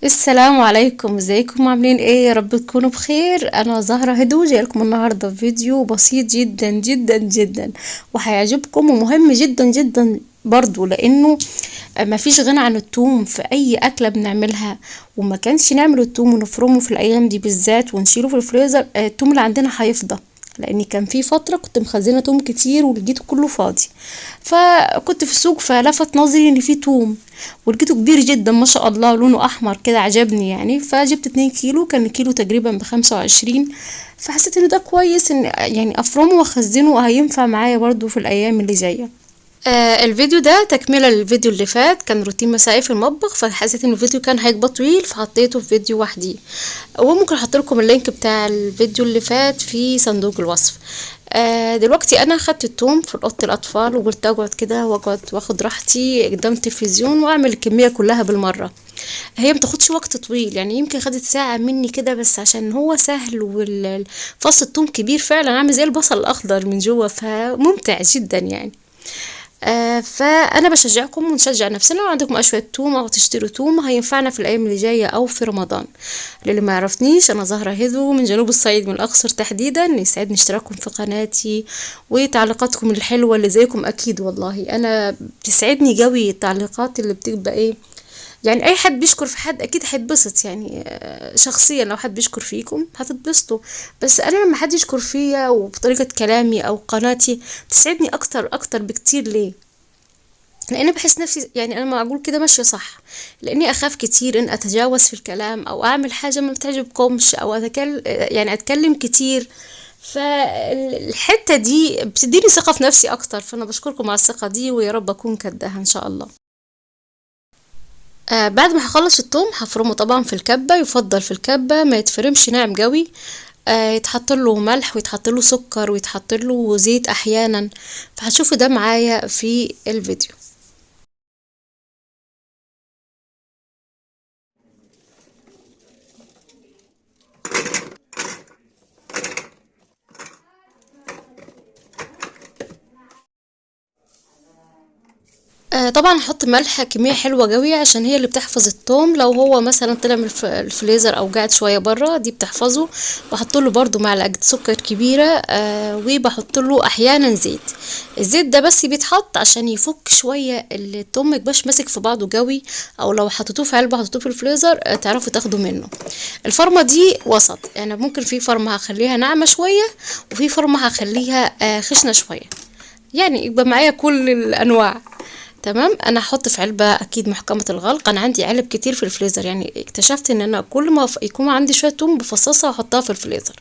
السلام عليكم، ازيكم؟ عاملين ايه؟ يا رب تكونوا بخير. انا زهرة هدو جاي لكم النهارده فيديو بسيط جدا جدا جدا وهيعجبكم ومهم جدا جدا برضو، لانه ما فيش غنى عن التوم في اي اكله بنعملها. وما كانش نعمل التوم ونفرمه في الايام دي بالذات ونشيله في الفريزر، التوم اللي عندنا هيفضى. لاني كان في فتره كنت مخزنه توم كتير ولقيته كله فاضي، فكنت في السوق فلفت نظري ان في توم ولقيته كبير جدا ما شاء الله، لونه احمر كده عجبني يعني. فجبت 2 كيلو، كان الكيلو تقريبا ب25. فحسيت انه ده كويس ان يعني افرمه واخزنه وهينفع معايا برضو في الايام اللي جايه. الفيديو ده تكملة للفيديو اللي فات، كان روتين مسائي في المطبخ، فحسيت ان الفيديو كان هيبقى طويل فحطيته في فيديو وحدي. وممكن احط لكم اللينك بتاع الفيديو اللي فات في صندوق الوصف. دلوقتي انا خدت التوم في اوضه الاطفال وقلت اقعد كده واقعد واخد راحتي قدام التلفزيون واعمل الكميه كلها بالمره. هي متاخدش وقت طويل، يعني يمكن خدت ساعه مني كده، بس عشان هو سهل والفص التوم كبير فعلا عامل زي البصل الاخضر من جوه، فممتع جدا يعني. فانا بشجعكم ونشجع نفسنا، لو عندكم اشوية توم او تشتروا توم هينفعنا في الايام اللي جايه او في رمضان. للي ما يعرفنيش، انا زهرة هدو من جنوب الصعيد، من الاقصر تحديدا. يسعدني اشتراككم في قناتي وتعليقاتكم الحلوه اللي زيكم، اكيد والله انا بتسعدني قوي التعليقات اللي بتبقى ايه. يعني اي حد بيشكر في حد اكيد هيتبسط يعني. شخصيا لو حد بيشكر فيكم هتتبسطوا، بس انا لما حد يشكر فيا وبطريقه كلامي او قناتي تسعدني اكتر اكتر بكتير. ليه؟ لاني بحس نفسي يعني انا معقول كده ماشيه صح. لاني اخاف كتير ان اتجاوز في الكلام او اعمل حاجه ما بتعجبكمش او يعني اتكلم كتير. فالحته دي بتديني ثقه في نفسي اكتر، فانا بشكركم على الثقه دي ويا رب اكون كداها ان شاء الله. بعد ما هخلص التوم هفرمه طبعا في الكبة، يفضل في الكبة ما يتفرمش ناعم قوي. يتحط له ملح ويتحط له سكر ويتحط له زيت احيانا. فهتشوفوا ده معايا في الفيديو. طبعا هحط ملح كمية حلوة قوي عشان هي اللي بتحفظ التوم، لو هو مثلا طلع من الفريزر او قاعد شوية برا دي بتحفظه. بحط له برضو معلقة سكر كبيرة، وبحط له احيانا زيت. الزيت ده بس بيتحط عشان يفك شوية التوم، ميبقاش ماسك في بعضه قوي. او لو حطيتوه في علبة حطيتوه في الفريزر تعرفوا تاخدوا منه. الفرمة دي وسط يعني، ممكن في فرمة هخليها ناعمة شوية وفي فرمة هخليها خشنة شوية، يعني يبقى معايا كل الانواع. تمام. انا هحط في علبه اكيد محكمه الغلق، انا عندي علب كتير في الفريزر، يعني اكتشفت ان انا كل ما يكون عندي شويه توم بفصصها واحطها في الفريزر.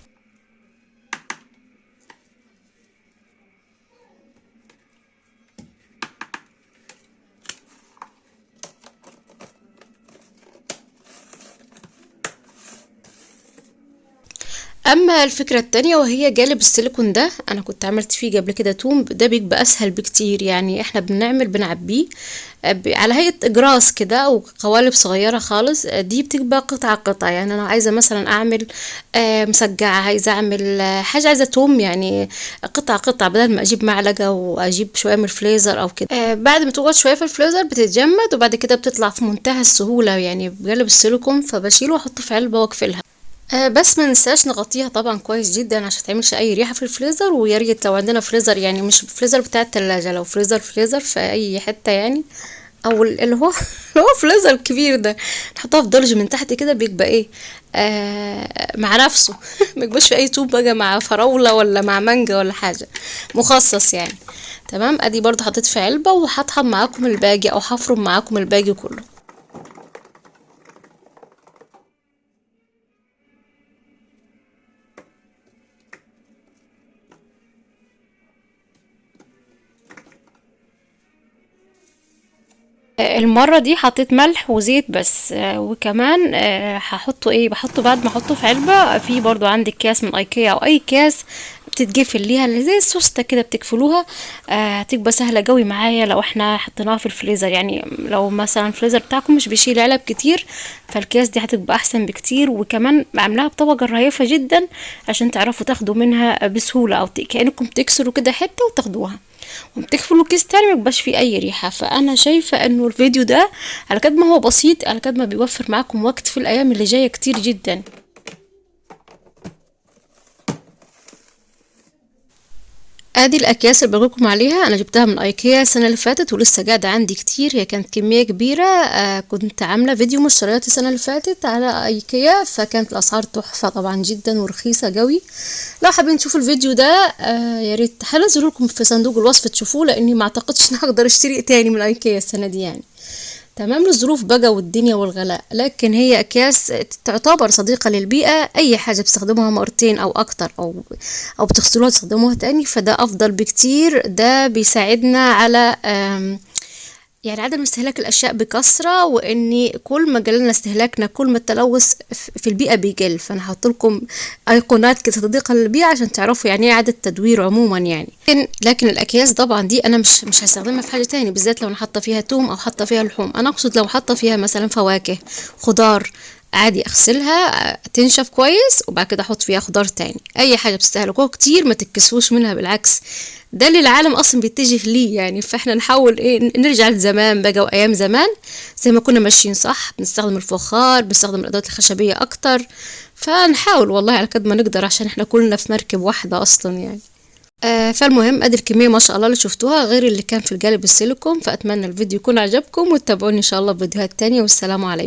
اما الفكره التانية وهي جالب السيليكون ده، انا كنت عملت فيه قبل كده توم، ده بيبقى اسهل بكتير. يعني احنا بنعبيه على هيئه اجراس كده او قوالب صغيره خالص. دي بتبقى قطعه قطعه، يعني انا عايزه مثلا اعمل مسقعه، عايزه اعمل حاجه، عايزه توم يعني قطعه قطعه، بدل ما اجيب معلقه واجيب شويه من الفريزر او كده. بعد ما تقعد شويه في الفريزر بتتجمد وبعد كده بتطلع في منتهى السهوله يعني بقلب السيليكون، فبشيله واحطه في علبه واقفلها. بس ما ننساش نغطيها طبعا كويس جدا عشان تعملش اي ريحه في الفريزر. ويا ريت لو عندنا فريزر، يعني مش فريزر بتاع التلاجة، لو فريزر في اي حته يعني، او اللي هو اللي هو فريزر الكبير ده، نحطها في درج من تحت كده بيبقى ايه مع نفسه. ما يبقاش في اي طوب بقى مع فراوله ولا مع مانجا ولا حاجه، مخصص يعني. تمام. ادي برضو حطيت في علبه وهطحن معاكم الباقي او هفرم معاكم الباقي كله. المرة دي حطيت ملح وزيت بس. وكمان هحطه ايه، بحطه بعد ما احطه في علبة. في برضو عندك كاس من ايكيا او اي كاس بتتقفل ليها اللي زي السوسته كده بتقفلوها. هتبقى سهله قوي معايا لو احنا حطيناها في الفريزر، يعني لو مثلا الفريزر بتاعكم مش بيشيل علب كتير فالكيس دي هتبقى احسن بكتير. وكمان بعملها بطبقه رهيفه جدا عشان تعرفوا تاخدوا منها بسهوله، او كانكم تكسروا كده حته وتاخدوها وبتقفلوا كيس تاني مبقاش فيه اي ريحه. فانا شايفه انه الفيديو ده على قد ما هو بسيط على قد ما بيوفر معاكم وقت في الايام اللي جايه كتير جدا. ادي الاكياس اللي بقولكم عليها انا جبتها من ايكيا السنه اللي فاتت ولسه قاعده عندي كتير، هي كانت كميه كبيره. كنت عامله فيديو مشتريات السنه اللي فاتت على ايكيا، فكانت الاسعار تحفه طبعا جدا ورخيصه قوي. لو حابين تشوفوا الفيديو ده يا ريت هنزله لكم في صندوق الوصف تشوفوه، لاني ما اعتقدش اني هقدر اشتري تاني من ايكيا السنه دي يعني. تمام للظروف بقى والدنيا والغلاء، لكن هي اكياس تعتبر صديقة للبيئة. اي حاجة بتستخدموها مرتين او اكتر او بتغسلوها تستخدموها تاني فده افضل بكتير. ده بيساعدنا على يعني عدم استهلاك الاشياء بكثرة، واني كل ما قللنا استهلاكنا كل ما التلوث في البيئة بيقل. فانا هحط لكم ايقونات كده صديقة للبيئة عشان تعرفوا يعني ايه اعادة تدوير عموما يعني. لكن الاكياس طبعا دي انا مش هستخدمها في حاجة تاني، بالذات لو انا حاطة فيها توم او حاطة فيها لحوم. انا اقصد لو حاطة فيها مثلا فواكه خضار عادي اغسلها تنشف كويس وبعد كده احط فيها خضار تاني. اي حاجه بتستهلكوها كتير ما تتكسفوش منها، بالعكس ده اللي العالم اصلا بيتجه ليه يعني. فاحنا نحاول نرجع لزمان بقى وايام زمان زي ما كنا ماشيين صح، بنستخدم الفخار بنستخدم الادوات الخشبيه اكتر. فنحاول والله على قد ما نقدر عشان احنا كلنا في مركب واحده اصلا يعني. فالمهم ادي الكميه ما شاء الله اللي شفتوها غير اللي كان في القالب السيليكون. فاتمنى الفيديو يكون عجبكم وتتابعوني ان شاء الله في فيديوهات تانية، والسلام عليكم.